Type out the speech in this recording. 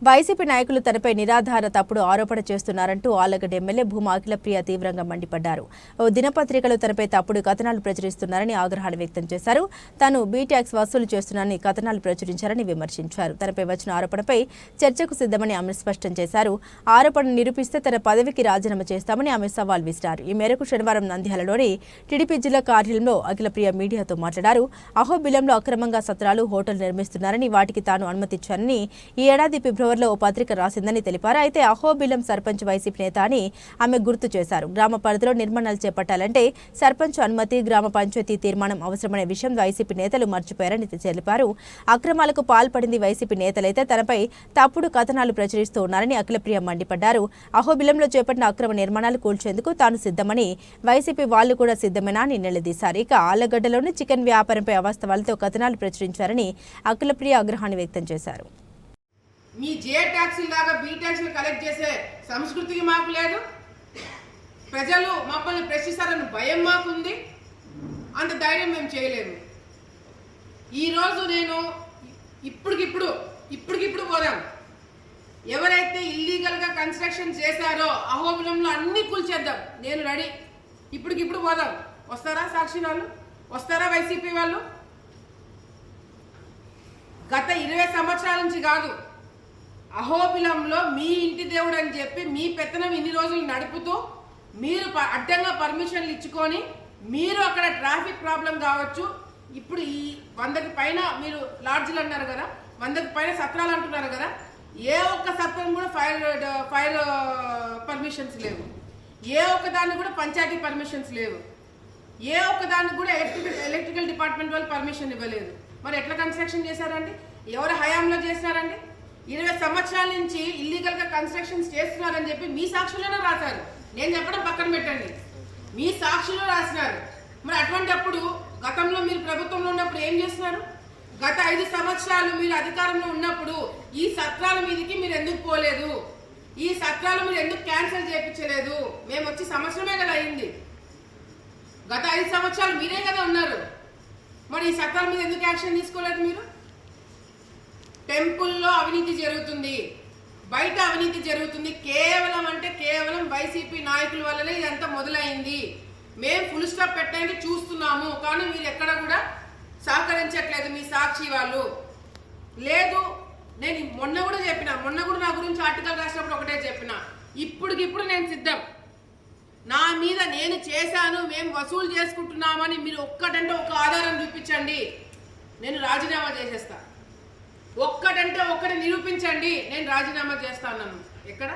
YCP నాయకులు తనపై నిరాధార తప్పుడు ఆరోపణ చేస్తున్నారంటూ ఆళ్లగడ్డ ఎమ్మెల్యే భూమా అఖిలప్రియ తీవ్రంగా మండిపడ్డారు. దినపత్రికలు తనపై తప్పుడు కథనాలు ప్రచురిస్తున్నారని ఆగ్రహాన్ని వ్యక్తం చేశారు. తాను బీటాక్స్ వసూలు చేస్తున్నారని కథనాలు ప్రచురించారని విమర్శించారు. తనపై వచ్చిన ఆరోపణపై చర్చకు సిద్ధమని ఆమె స్పష్టం చేశారు. ఆరోపణ నిరూపిస్తే తన పదవికి రాజీనామా చేస్తామని ఆమె సవాల్ విసిరారు. ఈ మేరకు శనివారం నంద్యాలలోని టీడీపీ జిల్లా కార్యాలయంలో అఖిలప్రియ మీడియాతో మాట్లాడారు. అహోబిలంలో అక్రమంగా సత్రాలు, హోటల్ నిర్మిస్తున్నారని, వాటికి తాను అనుమతిచ్చానని ఈ ఏడాది ఫిబ్రవరిలో ఓ పత్రిక రాసిందని తెలిపారు. అయితే అహోబిలం సర్పంచ్ వైసీపీ నేత అని ఆమె గుర్తు చేశారు. గ్రామ పరిధిలో నిర్మాణాలు చేపట్టాలంటే సర్పంచ్ అనుమతి, గ్రామ పంచాయతీ తీర్మానం అవసరమనే విషయం వైసీపీ నేతలు మర్చిపోయారని తెలిపారు. అక్రమాలకు పాల్పడింది వైసీపీ నేతలైతే తనపై తప్పుడు కథనాలు ప్రచురిస్తూ ఉన్నారని అఖిలప్రియ మండిపడ్డారు. అహోబిలంలో చేపట్టిన అక్రమ నిర్మాణాలు కూల్చేందుకు తాను సిద్ధమని, వైసీపీ వాళ్లు కూడా సిద్ధమేనా అని నిలదీశారు. ఇక ఆళ్లగడ్డలోని చికెన్ వ్యాపారంపై అవాస్తవాలతో కథనాలు ప్రచురించారని అఖిలప్రియ ఆగ్రహాన్ని వ్యక్తం చేశారు. మీ జే ట్యాక్సీ లాగా బీ ట్యాక్సీలు కలెక్ట్ చేసే సంస్కృతికి మాకు లేదు. ప్రజలు మమ్మల్ని ప్రశ్నిస్తారని భయం మాకుంది. అంత ధైర్యం మేము చేయలేము. ఈరోజు నేను ఇప్పటికిప్పుడు పోదాం. ఎవరైతే ఇల్లీగల్గా కన్స్ట్రక్షన్ చేశారో అహోబిలంలో అన్ని కూల్చేద్దాం. నేను రెడీ. ఇప్పటికిప్పుడు పోదాం. వస్తారా సాక్షి వాళ్ళు? వస్తారా వైసీపీ వాళ్ళు? గత 20 సంవత్సరాల నుంచి కాదు, అహోబిలంలో మీ ఇంటి దేవుడు అని చెప్పి మీ పెత్తనం ఇన్ని రోజులు నడుపుతూ మీరు అడ్డంగా పర్మిషన్లు ఇచ్చుకొని మీరు అక్కడ ట్రాఫిక్ ప్రాబ్లం కావచ్చు. ఇప్పుడు ఈ 100కి పైన మీరు లాడ్జ్లు అన్నారు కదా, 100కి పైన సత్రాలు అంటున్నారు కదా, ఏ ఒక్క సత్రం కూడా ఫైర్ పర్మిషన్స్ లేవు. ఏ ఒక్క దానికి కూడా పంచాయతీ పర్మిషన్స్ లేవు. ఏ ఒక్క దానికి కూడా ఎలక్ట్రికల్ డిపార్ట్మెంట్ వాళ్ళు పర్మిషన్ ఇవ్వలేదు. మరి ఎట్లా కన్స్ట్రక్షన్ చేశారండి? ఎవరు హయాంలో చేశారండి? 20 సంవత్సరాల నుంచి ఇల్లీగల్గా కన్స్ట్రక్షన్స్ చేస్తున్నారని చెప్పి మీ సాక్షులను రాశారు. నేను చెప్పడం పక్కన పెట్టండి, మీ సాక్షులు రాసినారు. మరి అటువంటిప్పుడు గతంలో మీరు ప్రభుత్వంలో ఉన్నప్పుడు ఏం చేస్తున్నారు? గత 5 సంవత్సరాలు మీరు అధికారంలో ఉన్నప్పుడు ఈ సత్రాల మీదకి మీరు ఎందుకు పోలేదు? ఈ సత్రాలు మీరు ఎందుకు క్యాన్సిల్ చేయించలేదు? మేము వచ్చి సంవత్సరమే కదా అయింది. గత 5 సంవత్సరాలు మీరే కదా ఉన్నారు. మరి ఈ సత్రాల మీద ఎందుకు యాక్షన్ తీసుకోలేదు మీరు? టెంపుల్లో అవినీతి జరుగుతుంది, బయట అవినీతి జరుగుతుంది. కేవలం వైసీపీ నాయకుల వల్లనే ఇదంతా మొదలైంది. మేము ఫుల్ స్టాప్ పెట్టడానికి చూస్తున్నాము, కానీ మీరు ఎక్కడ కూడా సహకరించట్లేదు. మీ సాక్షి వాళ్ళు లేదు. నేను మొన్న కూడా నా గురించి ఆర్టికల్ రాసినప్పుడు ఒకటే చెప్పిన, ఇప్పటికిప్పుడు నేను సిద్ధం. నా మీద నేను చేశాను, మేము వసూలు చేసుకుంటున్నామని మీరు ఒక్కటంటే ఒక ఆధారం చూపించండి, నేను రాజీనామా చేసేస్తా. ఒక్కటంటే ఒక్కటి నిరూపించండి, నేను రాజీనామా చేస్తాను. ఎక్కడ